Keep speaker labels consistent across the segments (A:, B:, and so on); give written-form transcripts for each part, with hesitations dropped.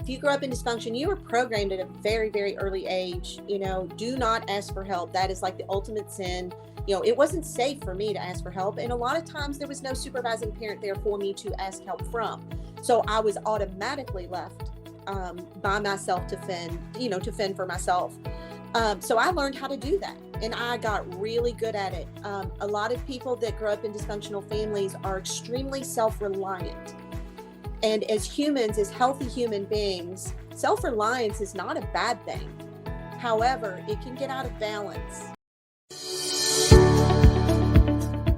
A: if you grow up in dysfunction, you were programmed at a very, very early age, do not ask for help. That is like the ultimate sin. It wasn't safe for me to ask for help. And a lot of times there was no supervising parent there for me to ask help from. So I was automatically left by myself to fend for myself. So I learned how to do that, and I got really good at it. A lot of people that grow up in dysfunctional families are extremely self-reliant. And as humans, as healthy human beings, self-reliance is not a bad thing. However, it can get out of balance.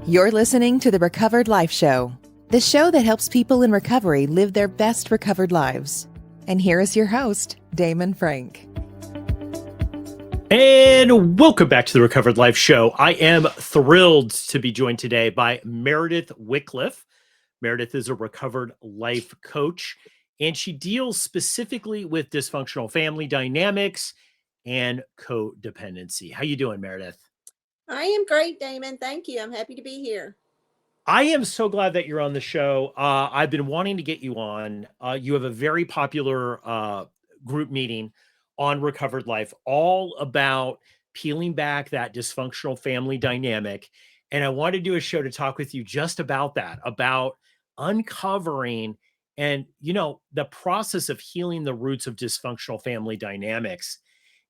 B: You're listening to the Recovered Life Show, the show that helps people in recovery live their best recovered lives. And here is your host, Damon Frank.
C: And welcome back to the Recovered Life Show. I am thrilled to be joined today by Meredith Wycliffe. Meredith is a recovered life coach, and she deals specifically with dysfunctional family dynamics and codependency. How you doing, Meredith?
A: I am great, Damon. Thank you. I'm happy to be here.
C: I am so glad that you're on the show. I've been wanting to get you on. You have a very popular group meeting on Recovered Life, all about peeling back that dysfunctional family dynamic. And I want to do a show to talk with you just about that, about uncovering and, the process of healing the roots of dysfunctional family dynamics.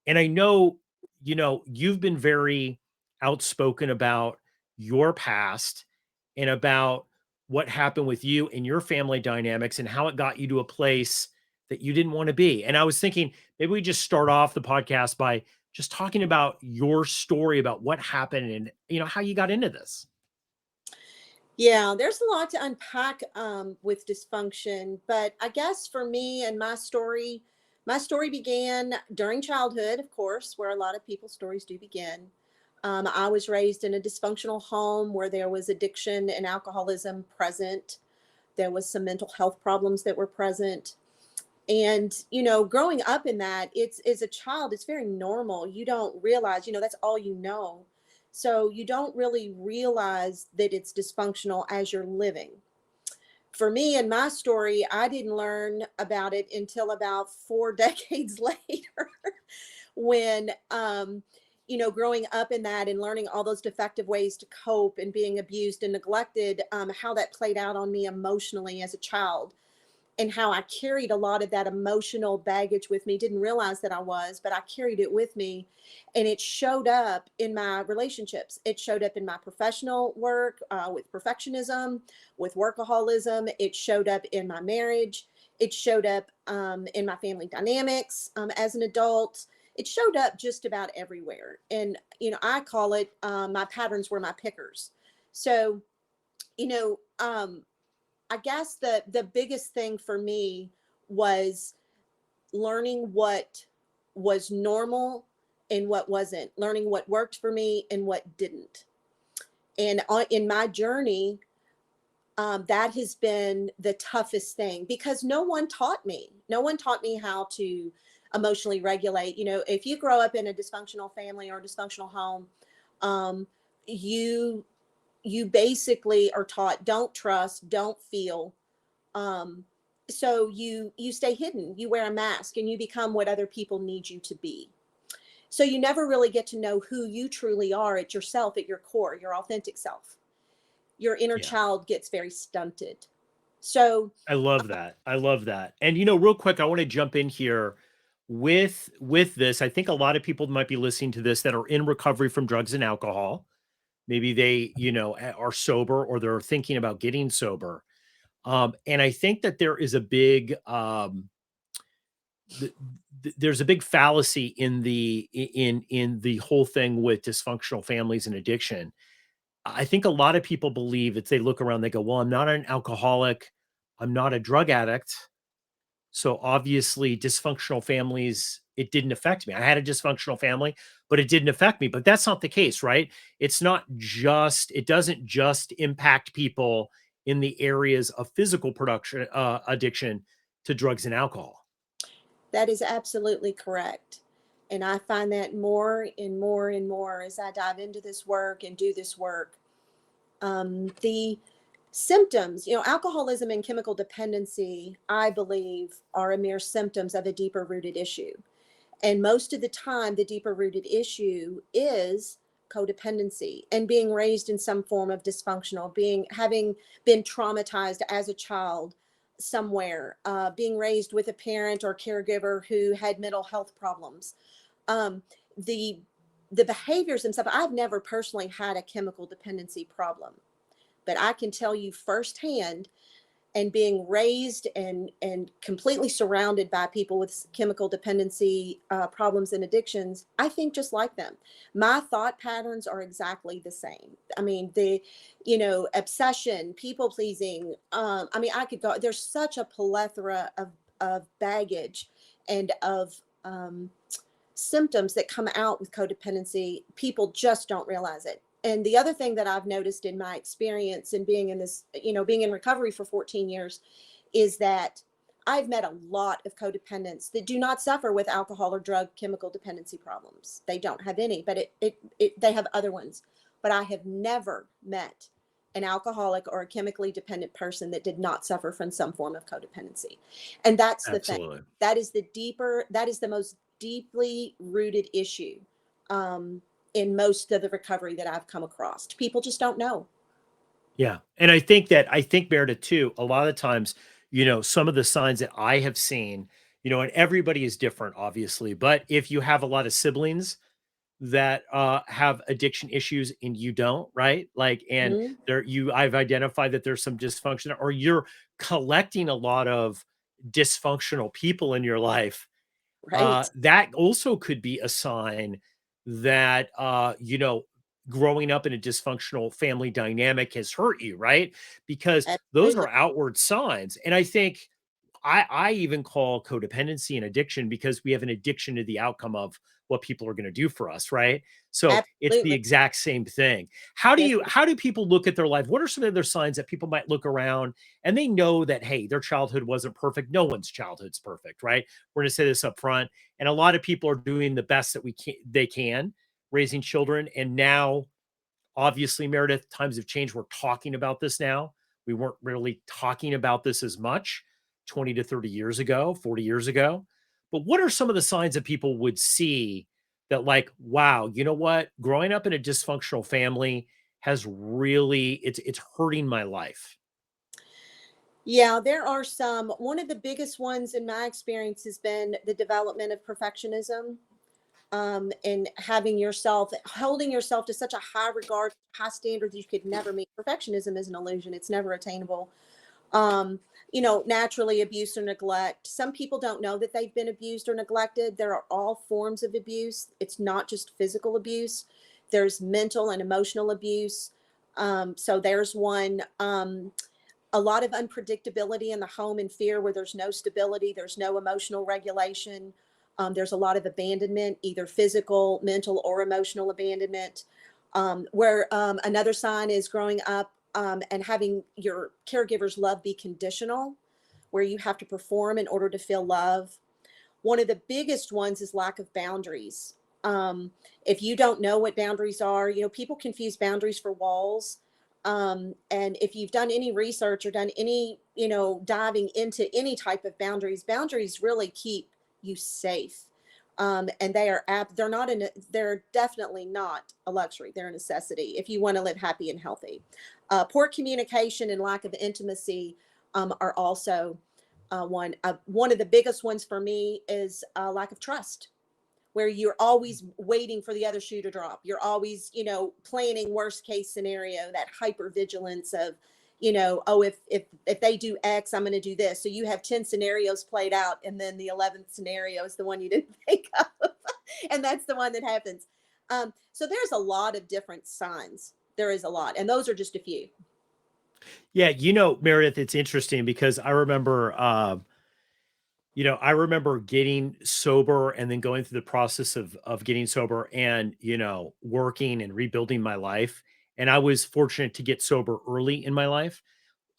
C: And I know, you've been very outspoken about your past and about what happened with you and your family dynamics and how it got you to a place that you didn't want to be. And I was thinking maybe we just start off the podcast by just talking about your story, about what happened and, how you got into this.
A: Yeah, there's a lot to unpack with dysfunction, but I guess for me and my story began during childhood, of course, where a lot of people's stories do begin. I was raised in a dysfunctional home where there was addiction and alcoholism present. There was some mental health problems that were present. And, growing up in that, as a child, it's very normal. You don't realize, that's all you know. So you don't really realize that it's dysfunctional as you're living. For me and my story, I didn't learn about it until about 4 decades later when, growing up in that and learning all those defective ways to cope and being abused and neglected, how that played out on me emotionally as a child. And how I carried a lot of that emotional baggage with me. Didn't realize that I was, but I carried it with me. And it showed up in my relationships. It showed up in my professional work with perfectionism, with workaholism. It showed up in my marriage. It showed up in my family dynamics as an adult. It showed up just about everywhere. And, I call it my patterns were my pickers. So, I guess the biggest thing for me was learning what was normal and what wasn't, learning what worked for me and what didn't. And in my journey, that has been the toughest thing because no one taught me. No one taught me how to emotionally regulate. If you grow up in a dysfunctional family or a dysfunctional home, you basically are taught don't trust, don't feel. So you stay hidden, you wear a mask and you become what other people need you to be. So you never really get to know who you truly are at yourself, at your core, your authentic self. Your inner child gets very stunted. So
C: I love that. I love that. And, real quick, I want to jump in here with this. I think a lot of people might be listening to this that are in recovery from drugs and alcohol. Maybe they, are sober or they're thinking about getting sober. And I think that there is a big, there's a big fallacy in the whole thing with dysfunctional families and addiction. I think a lot of people believe that they look around, they go, well, I'm not an alcoholic. I'm not a drug addict. So obviously dysfunctional families, it didn't affect me. I had a dysfunctional family, but it didn't affect me. But that's not the case, right? It doesn't just impact people in the areas of physical production, addiction to drugs and alcohol.
A: that is absolutely correct. And I find that more and more and more as I dive into this work and do this work. The Symptoms, alcoholism and chemical dependency, I believe, are a mere symptoms of a deeper rooted issue. And most of the time, the deeper rooted issue is codependency and being raised in some form of dysfunctional, having been traumatized as a child somewhere, being raised with a parent or caregiver who had mental health problems. Um, the the behaviors and stuff. I've never personally had a chemical dependency problem, but I can tell you firsthand, and being raised and completely surrounded by people with chemical dependency problems and addictions, I think just like them. My thought patterns are exactly the same. I mean, obsession, people pleasing. I mean, I could go. There's such a plethora of baggage and of symptoms that come out with codependency. People just don't realize it. And the other thing that I've noticed in my experience in being in this, being in recovery for 14 years, is that I've met a lot of codependents that do not suffer with alcohol or drug chemical dependency problems. They don't have any, but they have other ones. But I have never met an alcoholic or a chemically dependent person that did not suffer from some form of codependency. And that's the thing.
C: Absolutely.
A: That is the most deeply rooted issue. In most of the recovery that I've come across. People just don't know.
C: Yeah. And I think Meredith too, a lot of times, some of the signs that I have seen, and everybody is different, obviously, but if you have a lot of siblings that have addiction issues and you don't, right? Like, and
A: Mhm.
C: I've identified that there's some dysfunction, or you're collecting a lot of dysfunctional people in your life,
A: Right.
C: that also could be a sign that, growing up in a dysfunctional family dynamic has hurt you, right? Because those
A: Absolutely.
C: are outward signs. And I think I even call codependency an addiction because we have an addiction to the outcome of what people are going to do for us, right? So it's the
A: Absolutely.
C: exact same thing.
A: Yes.
C: How do people look at their life? What are some of their signs that people might look around and they know that, hey, their childhood wasn't perfect? No one's childhood's perfect, right? We're going to say this up front. And a lot of people are doing the best that they can raising children. And now, obviously, Meredith, times have changed. We're talking about this now. We weren't really talking about this as much 20 to 30 years ago, 40 years ago. But what are some of the signs that people would see that, like, wow, you know what? Growing up in a dysfunctional family has really, it's hurting my life.
A: Yeah, there are some. One of the biggest ones in my experience has been the development of perfectionism, and holding yourself to such a high regard, high standard that you could never meet. Perfectionism is an illusion. It's never attainable. um, Naturally, abuse or neglect. Some people don't know that they've been abused or neglected. There are all forms of abuse. It's not just physical abuse. There's mental and emotional abuse. So there's one. A lot of unpredictability in the home and fear where there's no stability, there's no emotional regulation. There's a lot of abandonment, either physical, mental, or emotional abandonment. Where Another sign is growing up and having your caregiver's love be conditional, where you have to perform in order to feel love. One of the biggest ones is lack of boundaries. If you don't know what boundaries are, people confuse boundaries for walls. And if you've done any research or done any, diving into any type of boundaries really keep you safe. And they're definitely not a luxury. They're a necessity if you want to live happy and healthy. Poor communication and lack of intimacy are also one of the biggest ones for me is lack of trust, where you're always waiting for the other shoe to drop. You're always, planning worst case scenario, that hyper vigilance of, oh, if they do X, I'm going to do this. So you have 10 scenarios played out, and then the 11th scenario is the one you didn't think of. And that's the one that happens. So there's a lot of different signs. There is a lot. And those are just a few.
C: Yeah, Meredith, it's interesting because I remember getting sober and then going through the process of getting sober and, working and rebuilding my life. And I was fortunate to get sober early in my life.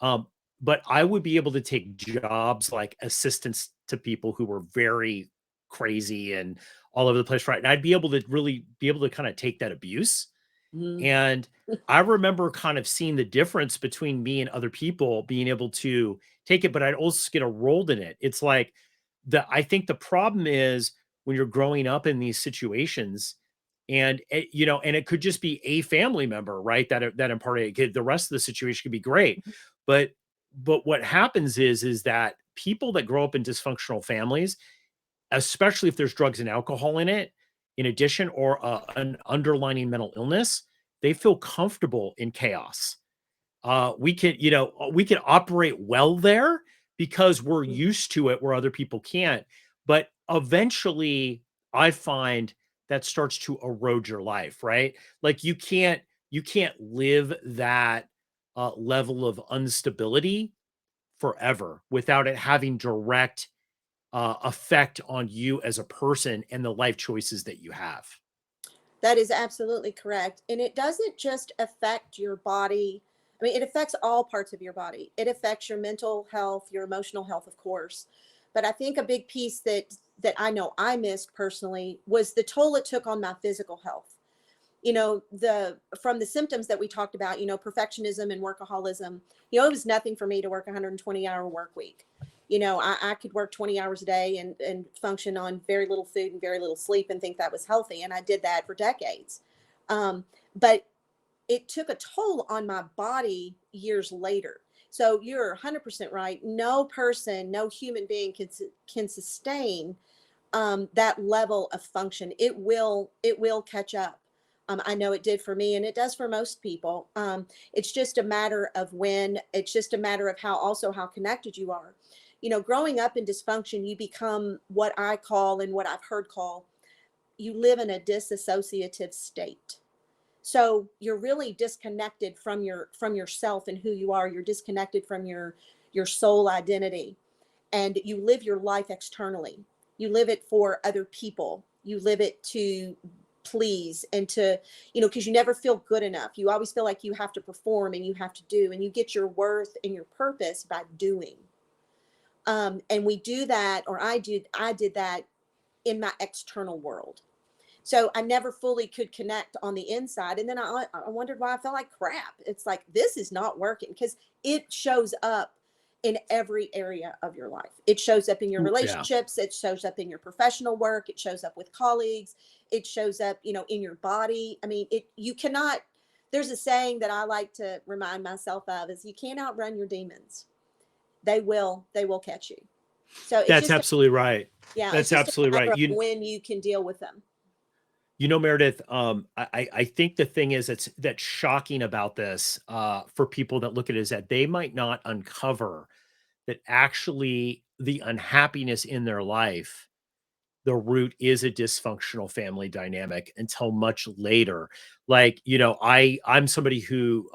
C: Um, but I would be able to take jobs like assistance to people who were very crazy and all over the place, right? And I'd be able to really be able to kind of take that abuse.
A: Mhm.
C: And I remember kind of seeing the difference between me and other people being able to take it, but I'd also get a rolled in it. It's like I think the problem is when you're growing up in these situations and and it could just be a family member, right? That imparted it. The rest of the situation could be great. But what happens is that people that grow up in dysfunctional families, especially if there's drugs and alcohol in it, in addition, or an underlying mental illness, they feel comfortable in chaos. We can operate well there because we're used to it where other people can't. But eventually, I find that starts to erode your life, right? Like you can't live that level of instability forever without it having direct effect on you as a person and the life choices that you have.
A: That is absolutely correct. And it doesn't just affect your body. I mean, it affects all parts of your body. It affects your mental health, your emotional health, of course. But I think a big piece that I know I missed personally was the toll it took on my physical health. The from the symptoms that we talked about, perfectionism and workaholism. It was nothing for me to work 120-hour work week. I could work 20 hours a day and function on very little food and very little sleep and think that was healthy, and I did that for decades. But it took a toll on my body years later. So you're 100% right. No person, no human being can sustain that level of function. It will catch up. I know it did for me, and it does for most people. It's just a matter of when. It's just a matter of how connected you are. Growing up in dysfunction, you become what I call, and what I've heard call, you live in a disassociative state. So you're really disconnected from yourself and who you are. You're disconnected from your soul identity, and you live your life externally. You live it for other people. You live it to please and to, because you never feel good enough. You always feel like you have to perform and you have to do, and you get your worth and your purpose by doing. And we do that, or I did that in my external world. So I never fully could connect on the inside. And then I wondered why I felt like crap. It's like, this is not working, because it shows up in every area of your life. It shows up in your
C: Yeah.
A: relationships. It shows up in your professional work. It shows up with colleagues. It shows up, in your body. I mean, you cannot, there's a saying that I like to remind myself of, is you can't outrun your demons. They will catch you. So it's
C: That's
A: just,
C: absolutely right.
A: yeah, it's
C: That's
A: just a
C: absolutely right.
A: matter of when you can deal with them.
C: Meredith, I think the thing is that's shocking about this, for people that look at it, is that they might not uncover that actually the unhappiness in their life, the root is a dysfunctional family dynamic until much later. Like, I'm somebody who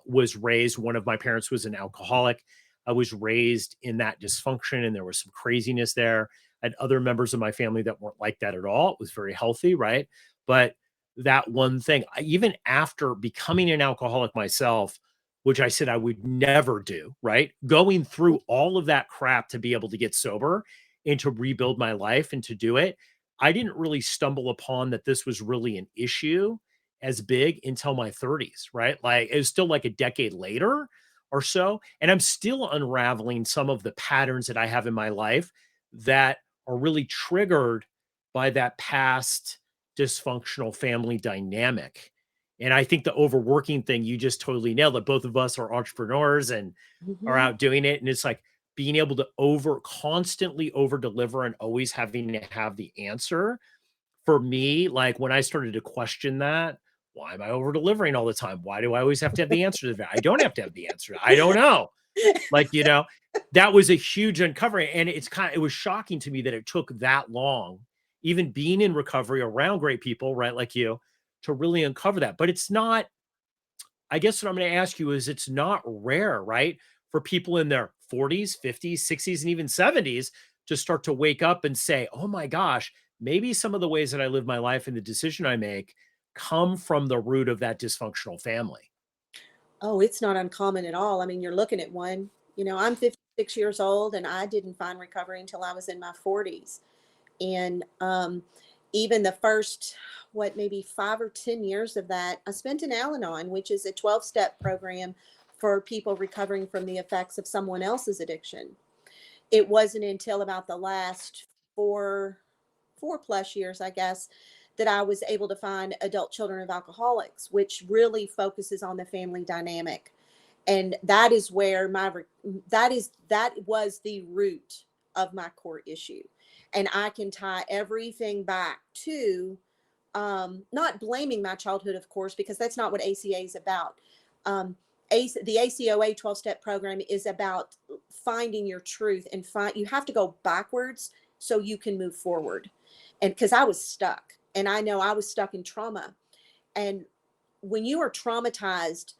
C: was raised, one of my parents was an alcoholic. I was raised in that dysfunction and there was some craziness there. I had other members of my family that weren't like that at all. It was very healthy, right? But that one thing, even after becoming an alcoholic myself, which I said I would never do, right? Going through all of that crap to be able to get sober and to rebuild my life and to do it, I didn't really stumble upon that this was really an issue as big until my 30s, right? Like it was still like a decade later or so. And I'm still unraveling some of the patterns that I have in my life that are really triggered by that past dysfunctional family dynamic. And I think the overworking thing, you just totally nailed it. Both of us are entrepreneurs and are
A: Mhm.
C: out doing it. And it's like being able to constantly over deliver and always having to have the answer. For me, like when I started to question that, why am I over delivering all the time? Why do I always have to have the answer to that? I don't have to have the answer. I don't know. Like, that was a huge uncovering. And it was shocking to me that it took that long, even being in recovery around great people, right? Like you, to really uncover that. But it's not, I guess what I'm going to ask you is, it's not rare, right? For people in their 40s, 50s, 60s, and even 70s to start to wake up and say, oh my gosh, maybe some of the ways that I live my life and the decision I make come from the root of that dysfunctional family.
A: Oh, it's not uncommon at all. I mean, you're looking at one. I'm 56 years old, and I didn't find recovery until I was in my 40s. And even the first, maybe 5 or 10 years of that, I spent in Al-Anon, which is a 12-step program for people recovering from the effects of someone else's addiction. It wasn't until about the last four plus years, I guess, that I was able to find Adult Children of Alcoholics, which really focuses on the family dynamic. And that is where that was the root of my core issue. And I can tie everything back to, not blaming my childhood, of course, because that's not what ACA is about. The ACOA 12-step program is about finding your truth, and you have to go backwards so you can move forward. And because I was stuck, and I know I was stuck in trauma. And when you are traumatized,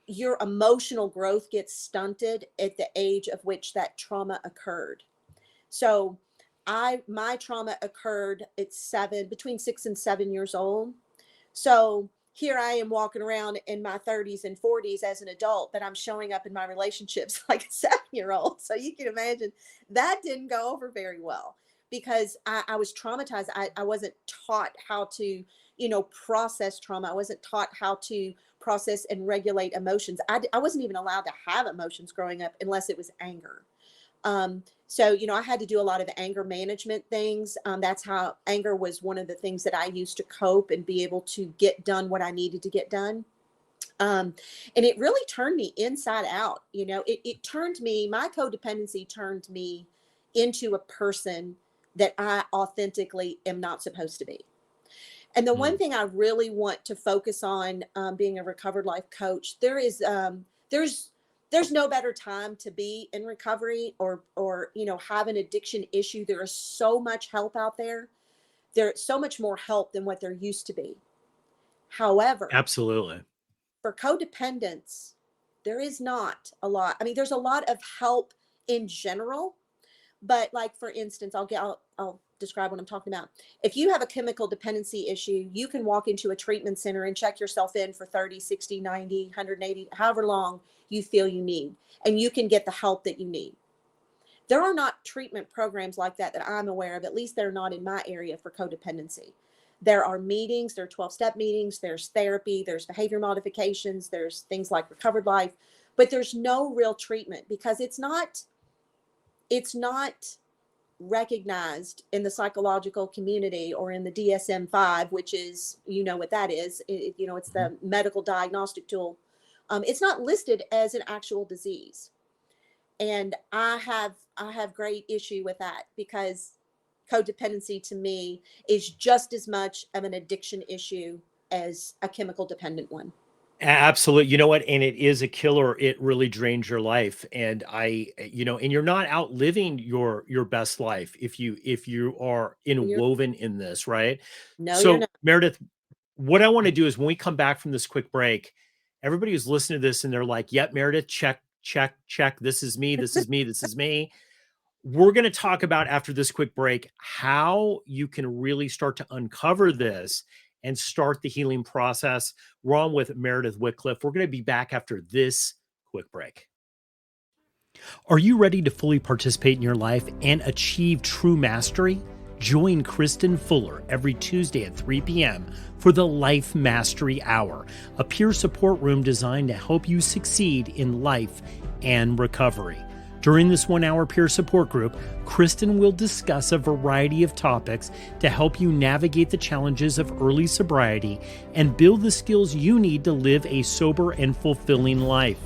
A: your emotional growth gets stunted at the age of which that trauma occurred. So my trauma occurred at between 6 and 7 years old. So here I am walking around in my 30s and 40s as an adult, but I'm showing up in my relationships like a 7-year-old. So you can imagine that didn't go over very well, because I was traumatized. I wasn't taught how to, process trauma. I wasn't taught how to process and regulate emotions. I wasn't even allowed to have emotions growing up unless it was anger. So, I had to do a lot of anger management things. That's how anger was one of the things that I used to cope and be able to get done what I needed to get done. And it really turned me inside out. It turned me, my codependency turned me into a person that I authentically am not supposed to be. And the one thing I really want to focus on, being a recovered life coach, there's no better time to be in recovery or have an addiction issue. There is so much help out there. There's so much more help than what there used to be. However,
C: Absolutely.
A: for codependence, there is not a lot. I mean, there's a lot of help in general, but like, for instance, I'll describe what I'm talking about. If you have a chemical dependency issue, you can walk into a treatment center and check yourself in for 30, 60, 90, 180, however long you feel you need, and you can get the help that you need. There are not treatment programs like that I'm aware of. At least they're not in my area for codependency. There are meetings, there are 12-step meetings, there's therapy, there's behavior modifications, there's things like Recovered Life, but there's no real treatment because it's not recognized in the psychological community or in the DSM-5, which is, what that is. It's the medical diagnostic tool. It's not listed as an actual disease. And I have great issue with that, because codependency to me is just as much of an addiction issue as a chemical dependent one.
C: Absolutely. You know what? And it is a killer. It really drains your life. And and you're not outliving your best life if you are inwoven in this, right?
A: No, you're
C: So
A: not.
C: Meredith, what I want to do is when we come back from this quick break, everybody who's listening to this and they're like, yep, Meredith, check, check, check. This is me. This is me. This is me. We're going to talk about, after this quick break, how you can really start to uncover this and start the healing process. We're on with Meredith Whitcliffe. We're going to be back after this quick break. Are you ready to fully participate in your life and achieve true mastery? Join Kristen Fuller every Tuesday at 3 p.m. for the Life Mastery Hour, a peer support room designed to help you succeed in life and recovery. During this 1-hour peer support group, Kristen will discuss a variety of topics to help you navigate the challenges of early sobriety and build the skills you need to live a sober and fulfilling life.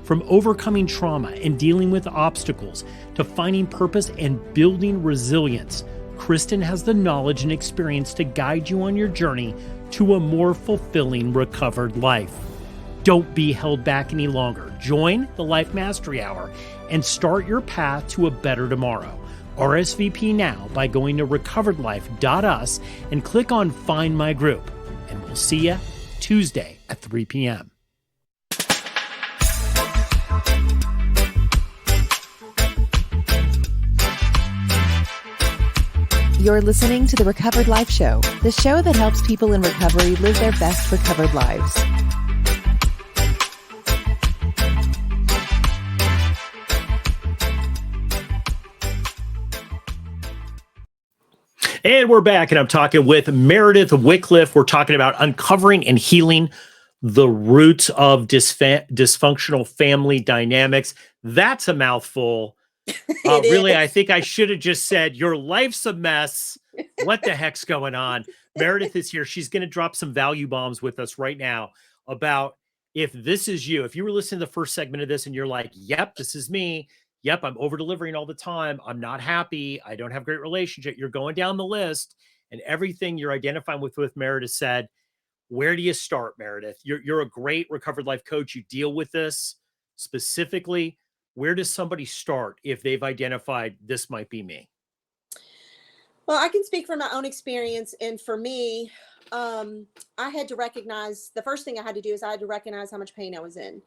C: From overcoming trauma and dealing with obstacles to finding purpose and building resilience, Kristen has the knowledge and experience to guide you on your journey to a more fulfilling, recovered life. Don't be held back any longer. Join the Life Mastery Hour and start your path to a better tomorrow. RSVP now by going to recoveredlife.us and click on Find My Group. And we'll see you Tuesday at 3 p.m.
B: You're listening to The Recovered Life Show, the show that helps people in recovery live their best recovered lives.
C: And we're back, and I'm talking with Meredith Wycliffe. We're talking about uncovering and healing the roots of dysfunctional family dynamics. That's a mouthful.
A: It
C: Really, I
A: is.
C: think I should have just said, your life's a mess. What the heck's going on? Meredith is here. She's going to drop some value bombs with us right now about, if this is you, if you were listening to the first segment of this and you're like, yep, this is me. Yep, I'm over delivering all the time. I'm not happy. I don't have a great relationship. You're going down the list and everything you're identifying with Meredith said. Where do you start, Meredith? You're a great recovered life coach. You deal with this specifically. Where does somebody start if they've identified this might be me?
A: Well, I can speak from my own experience. And for me, I had to recognize the first thing I had to do is I had to recognize how much pain I was in.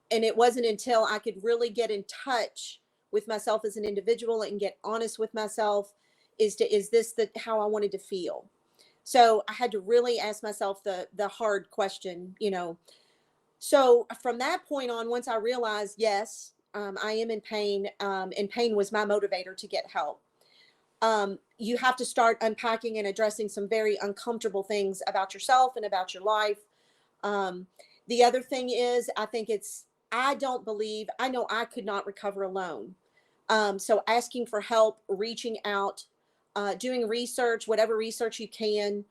A: And it wasn't until I could really get in touch with myself as an individual and get honest with myself is this how I wanted to feel. So I had to really ask myself the hard question, So from that point on, once I realized, yes, I am in pain, and pain was my motivator to get help. You have to start unpacking and addressing some very uncomfortable things about yourself and about your life. Um, the other thing is, I don't believe, I know I could not recover alone. So asking for help, reaching out, doing research, whatever research you can,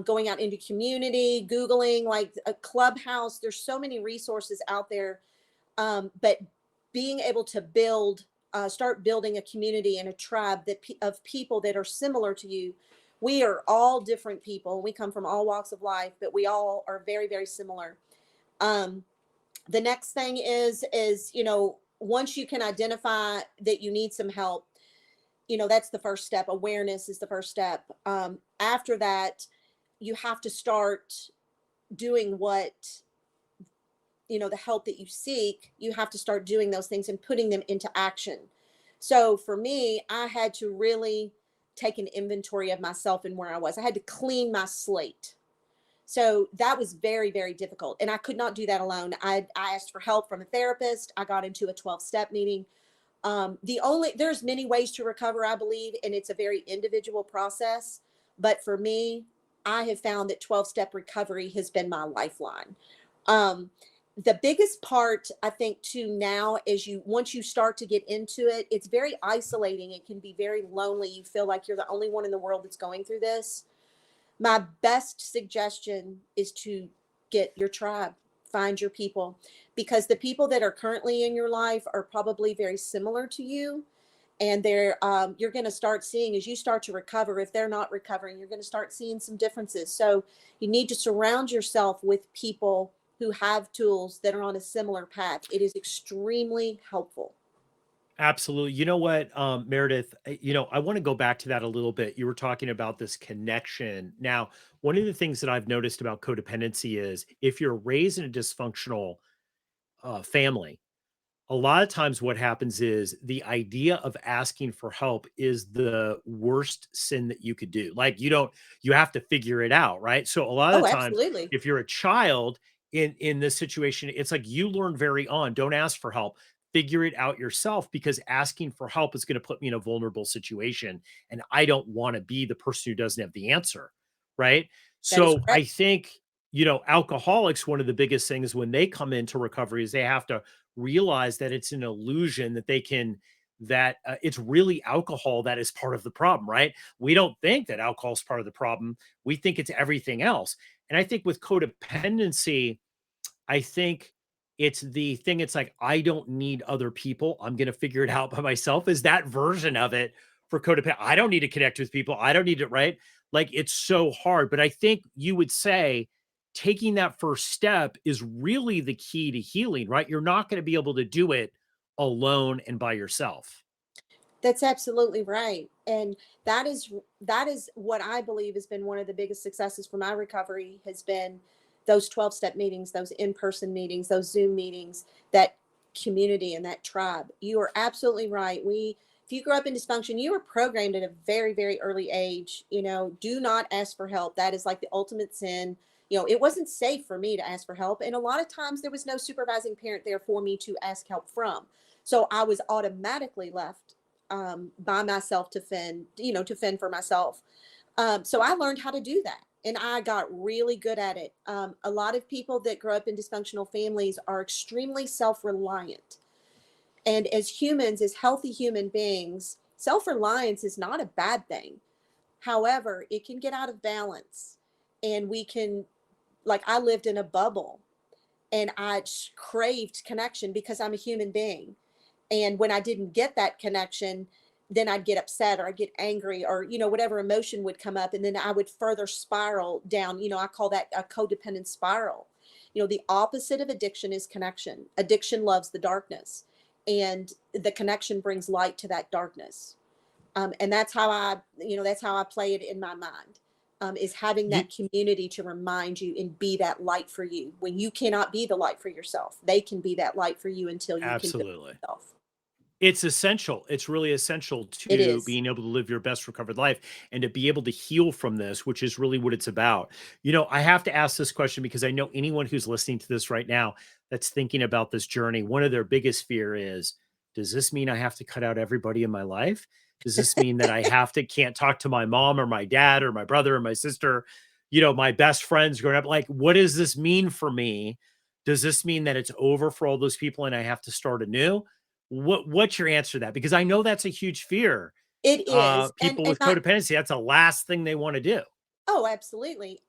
A: going out into community, Googling like a Clubhouse. There's so many resources out there. But being able to start building a community and a tribe of people that are similar to you. We are all different people. We come from all walks of life, but we all are very, very similar. Um, the next thing is, once you can identify that you need some help, that's the first step. Awareness is the first step. After that, you have to start doing the help that you seek. You have to start doing those things and putting them into action. So for me, I had to really take an inventory of myself and where I was. I had to clean my slate. So that was very, very difficult. And I could not do that alone. I asked for help from a therapist. I got into a 12-step meeting. There's many ways to recover, I believe, and it's a very individual process. But for me, I have found that 12-step recovery has been my lifeline. Um, the biggest part, I think, too, now is once you start to get into it, it's very isolating. It can be very lonely. You feel like you're the only one in the world that's going through this. My best suggestion is to get your tribe, find your people, because the people that are currently in your life are probably very similar to you. And you're going to start seeing, as you start to recover, if they're not recovering, you're going to start seeing some differences. So you need to surround yourself with people who have tools that are on a similar path. It is extremely helpful.
C: Absolutely. You know what, Meredith, I want to go back to that a little bit. You were talking about this connection. Now, one of the things that I've noticed about codependency is if you're raised in a dysfunctional family, a lot of times what happens is the idea of asking for help is the worst sin that you could do. Like you have to figure it out, right? So a lot of
A: Oh,
C: the times
A: absolutely.
C: if you're a child in this situation, it's like you learn very on, don't ask for help. Figure it out yourself, because asking for help is going to put me in a vulnerable situation and I don't want to be the person who doesn't have the answer, right?
A: That is
C: So
A: correct.
C: I think, alcoholics, one of the biggest things when they come into recovery is they have to realize that it's an illusion, that it's really alcohol that is part of the problem, right? We don't think that alcohol is part of the problem. We think it's everything else. And I think with codependency, I think it's the thing. It's like, I don't need other people. I'm going to figure it out by myself. Is that version of it for codependent? I don't need to connect with people. I don't need it, right? Like, it's so hard. But I think you would say taking that first step is really the key to healing, right? You're not going to be able to do it alone and by yourself.
A: That's absolutely right. And that is what I believe has been one of the biggest successes for my recovery has been those 12-step meetings, those in-person meetings, those Zoom meetings, that community and that tribe. You are absolutely right. If you grow up in dysfunction, you were programmed at a very, very early age, do not ask for help. That is like the ultimate sin. It wasn't safe for me to ask for help. And a lot of times there was no supervising parent there for me to ask help from. So I was automatically left by myself to fend, to fend for myself. So I learned how to do that, and I got really good at it. A lot of people that grow up in dysfunctional families are extremely self-reliant. And as humans, as healthy human beings, self-reliance is not a bad thing. However, it can get out of balance, and we can, like, I lived in a bubble, and I craved connection because I'm a human being. And when I didn't get that connection, then I'd get upset or I'd get angry, or, whatever emotion would come up. And then I would further spiral down. I call that a codependent spiral. The opposite of addiction is connection. Addiction loves the darkness, and the connection brings light to that darkness. And that's how I play it in my mind. Is having
C: You
A: that community to remind you and be that light for you when you cannot be the light for yourself. They can be that light for you until you can do it
C: absolutely.
A: yourself.
C: It's essential. It's really essential
A: It
C: to
A: is.
C: being able to live your best recovered life and to be able to heal from this, which is really what it's about. I have to ask this question because I know anyone who's listening to this right now that's thinking about this journey, one of their biggest fear is, does this mean I have to cut out everybody in my life? Does this mean that I can't talk to my mom or my dad or my brother or my sister, my best friends growing up? Like, what does this mean for me? Does this mean that it's over for all those people and I have to start anew? What's your answer to that? Because I know that's a huge fear.
A: It is. And
C: People
A: and
C: with
A: my
C: codependency, that's the last thing they want to do.
A: Oh, absolutely.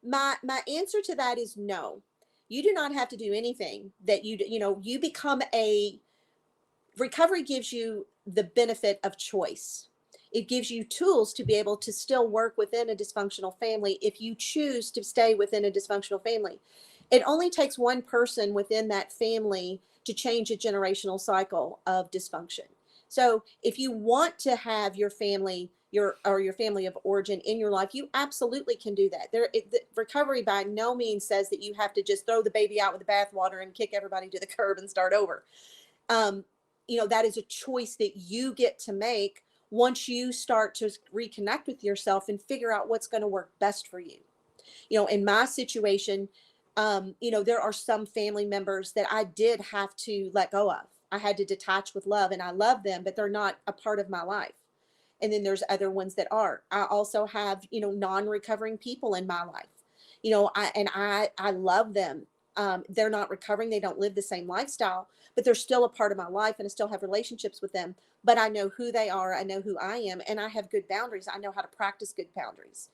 A: My answer to that is no. You do not have to do anything that you become a recovery gives you the benefit of choice. It gives you tools to be able to still work within a dysfunctional family if you choose to stay within a dysfunctional family. It only takes one person within that family to change a generational cycle of dysfunction. So if you want to have your family, your family of origin in your life, you absolutely can do that. The recovery by no means says that you have to just throw the baby out with the bathwater and kick everybody to the curb and start over. um, that is a choice that you get to make once you start to reconnect with yourself and figure out what's going to work best for you. In my situation, there are some family members that I did have to let go of. I had to detach with love, and I love them, but they're not a part of my life. And then there's other ones that are. I also have, non-recovering people in my life. I love them. They're not recovering. They don't live the same lifestyle, but they're still a part of my life, and I still have relationships with them. But I know who they are. I know who I am, and I have good boundaries. I know how to practice good boundaries.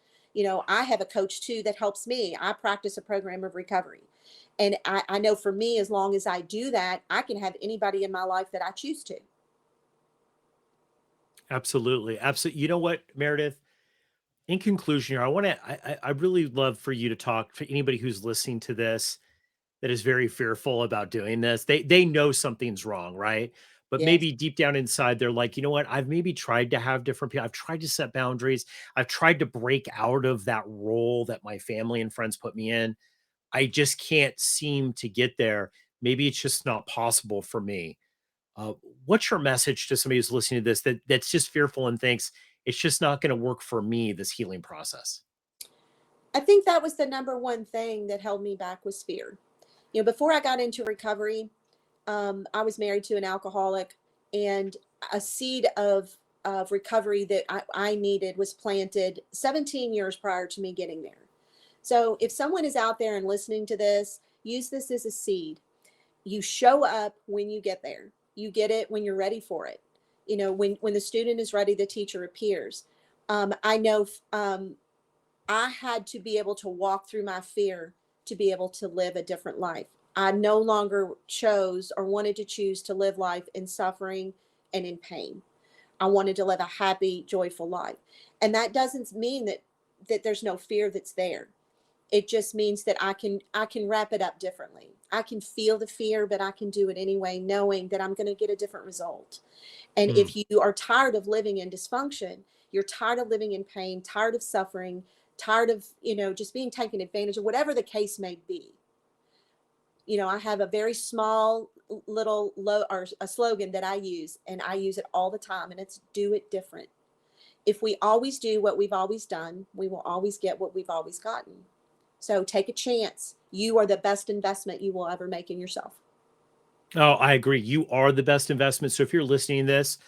A: I have a coach too that helps me. I practice a program of recovery. And I know for me, as long as I do that, I can have anybody in my life that I choose to.
C: Absolutely. Absolutely. You know what, Meredith? In conclusion here, I really love for you to talk to anybody who's listening to this that is very fearful about doing this. They know something's wrong, right? But
A: Yes.
C: maybe deep down inside, they're like, you know what? I've maybe tried to have different people. I've tried to set boundaries. I've tried to break out of that role that my family and friends put me in. I just can't seem to get there. Maybe it's just not possible for me. Uh, what's your message to somebody who's listening to this that's just fearful and thinks it's just not going to work for me, this healing process?
A: I think that was the number one thing that held me back was fear. Before I got into recovery, I was married to an alcoholic, and a seed of recovery that I needed was planted 17 years prior to me getting there. So if someone is out there and listening to this, use this as a seed. You show up when you get there. You get it when you're ready for it. When the student is ready, the teacher appears. I know I had to be able to walk through my fear to be able to live a different life. I no longer chose or wanted to choose to live life in suffering and in pain. I wanted to live a happy, joyful life. And that doesn't mean that there's no fear that's there. It just means that I can wrap it up differently. I can feel the fear, but I can do it anyway, knowing that I'm going to get a different result. And
C: Mm,
A: if you are tired of living in dysfunction, you're tired of living in pain, tired of suffering, tired of, just being taken advantage of, whatever the case may be. I have a very small little low or a slogan that I use, and I use it all the time, and it's do it different. If we always do what we've always done, we will always get what we've always gotten. So take a chance. You are the best investment you will ever make in yourself.
C: oh, I agree. You are the best investment. So if you're listening to this,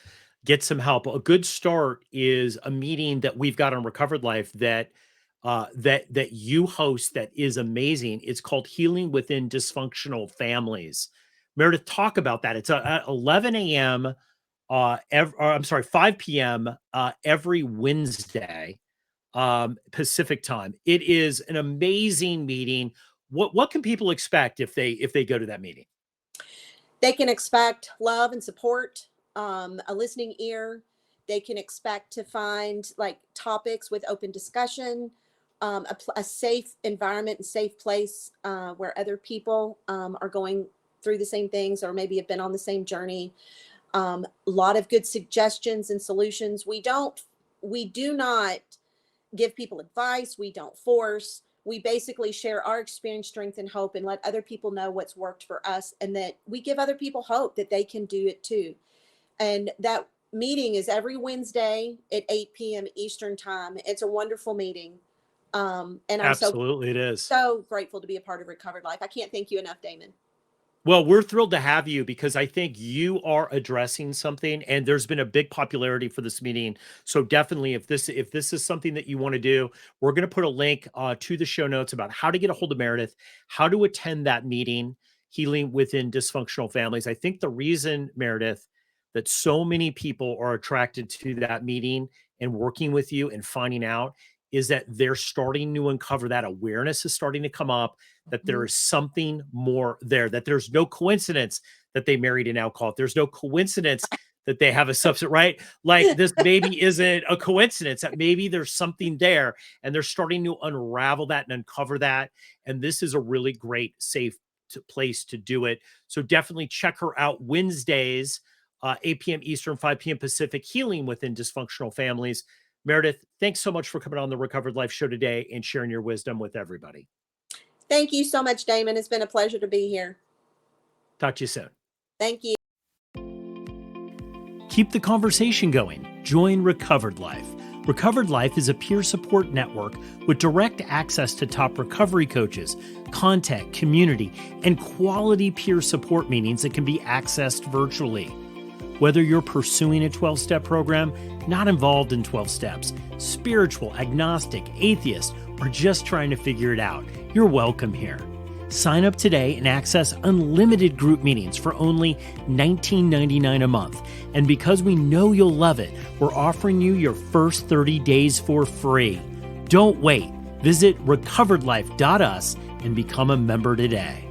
C: get some help. A good start is a meeting that we've got on Recovered Life that you host that is amazing. It's called Healing Within Dysfunctional Families. Meredith, talk about that. It's at 11 a.m. I'm sorry, 5 p.m. Every Wednesday, Pacific time. It is an amazing meeting. What can people expect if they go to that meeting?
A: They can expect love and support, a listening ear. They can expect to find like topics with open discussion, a safe environment and safe place where other people are going through the same things or maybe have been on the same journey. A lot of good suggestions and solutions. We do not give people advice. We don't force. We basically share our experience, strength, and hope and let other people know what's worked for us, and that we give other people hope that they can do it too. And that meeting is every Wednesday at 8 p.m. Eastern time. It's a wonderful meeting. And I'm
C: Absolutely, it is.
A: so grateful to be a part of Recovered Life. I can't thank you enough, Damon.
C: Well, we're thrilled to have you because I think you are addressing something, and there's been a big popularity for this meeting. So definitely, if this is something that you want to do, we're going to put a link to the show notes about how to get a hold of Meredith, how to attend that meeting, Healing Within Dysfunctional Families. I think the reason, Meredith, that so many people are attracted to that meeting and working with you and finding out is that they're starting to uncover that awareness is starting to come up, that there is something more there, that there's no coincidence that they married an alcoholic. There's no coincidence that they have a substance, right? Like this maybe isn't a coincidence, that maybe there's something there, and they're starting to unravel that and uncover that. And this is a really great, safe place to do it. So definitely check her out Wednesdays, 8 p.m. Eastern, 5 p.m. Pacific, Healing Within Dysfunctional Families. Meredith, thanks so much for coming on the Recovered Life Show today and sharing your wisdom with everybody.
A: Thank you so much, Damon. It's been a pleasure to be here.
C: Talk to you soon.
A: Thank you.
C: Keep the conversation going. Join Recovered Life. Recovered Life is a peer support network with direct access to top recovery coaches, content, community, and quality peer support meetings that can be accessed virtually. Whether you're pursuing a 12-step program, not involved in 12 steps, spiritual, agnostic, atheist, or just trying to figure it out, you're welcome here. Sign up today and access unlimited group meetings for only $19.99 a month. And because we know you'll love it, we're offering you your first 30 days for free. Don't wait. Visit recoveredlife.us and become a member today.